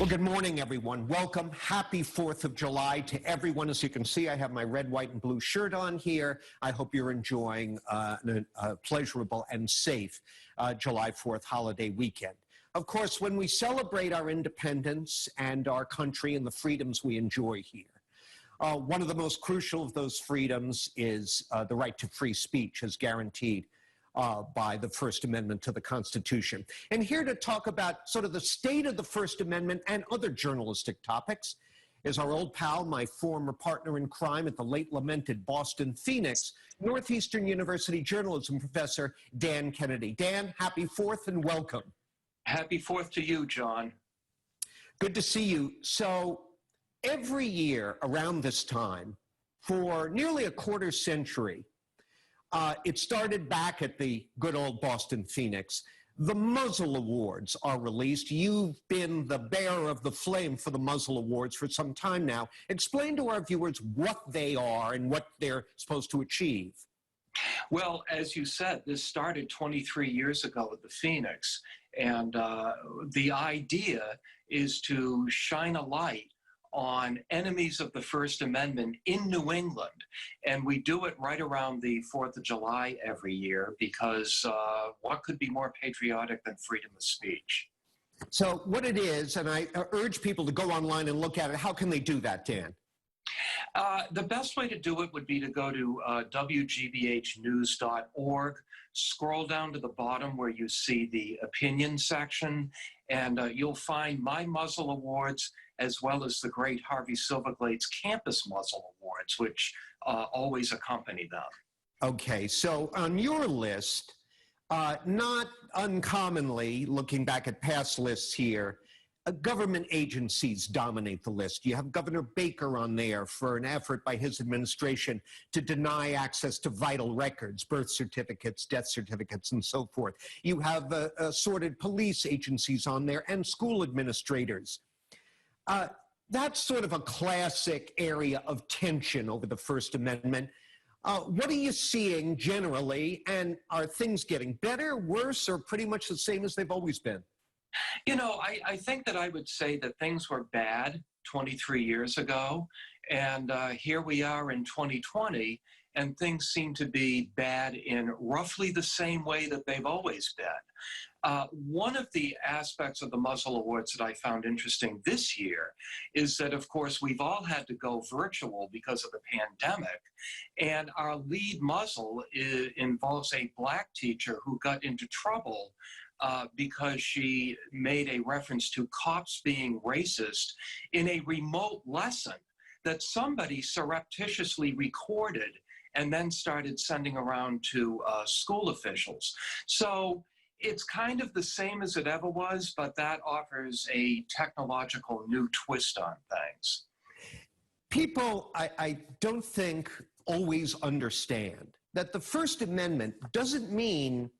Well, good morning, everyone. Welcome. Happy 4th of July to everyone. As you can see, I have my red, white, and blue shirt on here. I hope you're enjoying a pleasurable and safe July 4th holiday weekend. Of course, when we celebrate our independence and our country and the freedoms we enjoy here, one of the most crucial of those freedoms is the right to free speech as guaranteed by the First Amendment to the Constitution. And here to talk about sort of the state of the First Amendment and other journalistic topics is our old pal, my former partner in crime at the late lamented Boston Phoenix, Northeastern University journalism professor, Dan Kennedy. Dan, happy 4th and welcome. Happy 4th to you, John. Good to see you. So every year around this time, for nearly a quarter century, it started back at the good old Boston Phoenix. The Muzzle Awards are released. You've been the bearer of the flame for the Muzzle Awards for some time now. Explain to our viewers what they are and what they're supposed to achieve. Well, as you said, this started 23 years ago at the Phoenix, and the idea is to shine a light on enemies of the First Amendment in New England. And we do it right around the 4th of July every year because what could be more patriotic than freedom of speech? So what it is, and I urge people to go online and look at it, how can they do that, Dan? The best way to do it would be to go to WBZ-TV.org, scroll down to the bottom where you see the opinion section, and you'll find my Muzzle Awards as well as the great Harvey Silverglade's Campus Muzzle Awards, which always accompany them. Okay, so on your list, not uncommonly, looking back at past lists here, government agencies dominate the list. You have Governor Baker on there for an effort by his administration to deny access to vital records, birth certificates, death certificates, and so forth. You have assorted police agencies on there and school administrators. That's sort of a classic area of tension over the First Amendment. What are you seeing generally, and are things getting better, worse, or pretty much the same as they've always been? You know, I think that I would say that things were bad 23 years ago, and here we are in 2020, and things seem to be bad in roughly the same way that they've always been. One of the aspects of the Muzzle Awards that I found interesting this year is that, of course, we've all had to go virtual because of the pandemic, and our lead muzzle involves a Black teacher who got into trouble because she made a reference to cops being racist in a remote lesson that somebody surreptitiously recorded and then started sending around to school officials. So it's kind of the same as it ever was, but that offers a technological new twist on things. People, I don't think, always understand that the First Amendment doesn't mean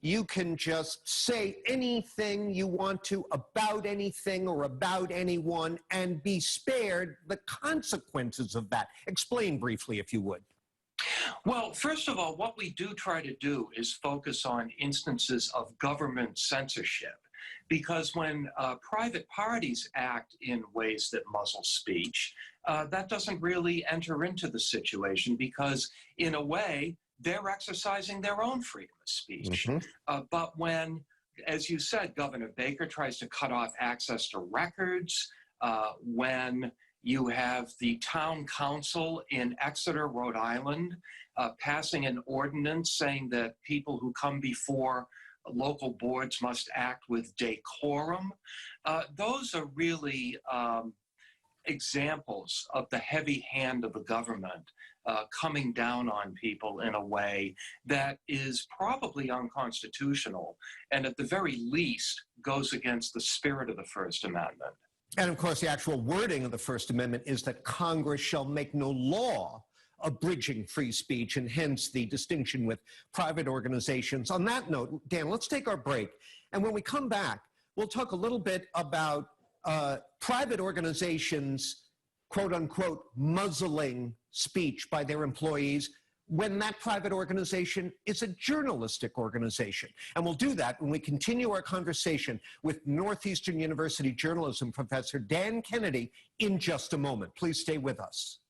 you can just say anything you want to about anything or about anyone and be spared the consequences of that. Explain briefly, if you would. Well, first of all, what we do try to do is focus on instances of government censorship, because when private parties act in ways that muzzle speech, that doesn't really enter into the situation because, in a way, they're exercising their own freedom of speech. But when, as you said, Governor Baker tries to cut off access to records, when you have the town council in Exeter, Rhode Island, passing an ordinance saying that people who come before local boards must act with decorum, those are really examples of the heavy hand of the government coming down on people in a way that is probably unconstitutional and at the very least goes against the spirit of the First Amendment. And of course, the actual wording of the First Amendment is that Congress shall make no law abridging free speech, and hence the distinction with private organizations. On that note, Dan, let's take our break. And when we come back, we'll talk a little bit about private organizations, quote unquote, muzzling speech by their employees. when that private organization is a journalistic organization. And we'll do that when we continue our conversation with Northeastern University journalism professor Dan Kennedy in just a moment. Please stay with us.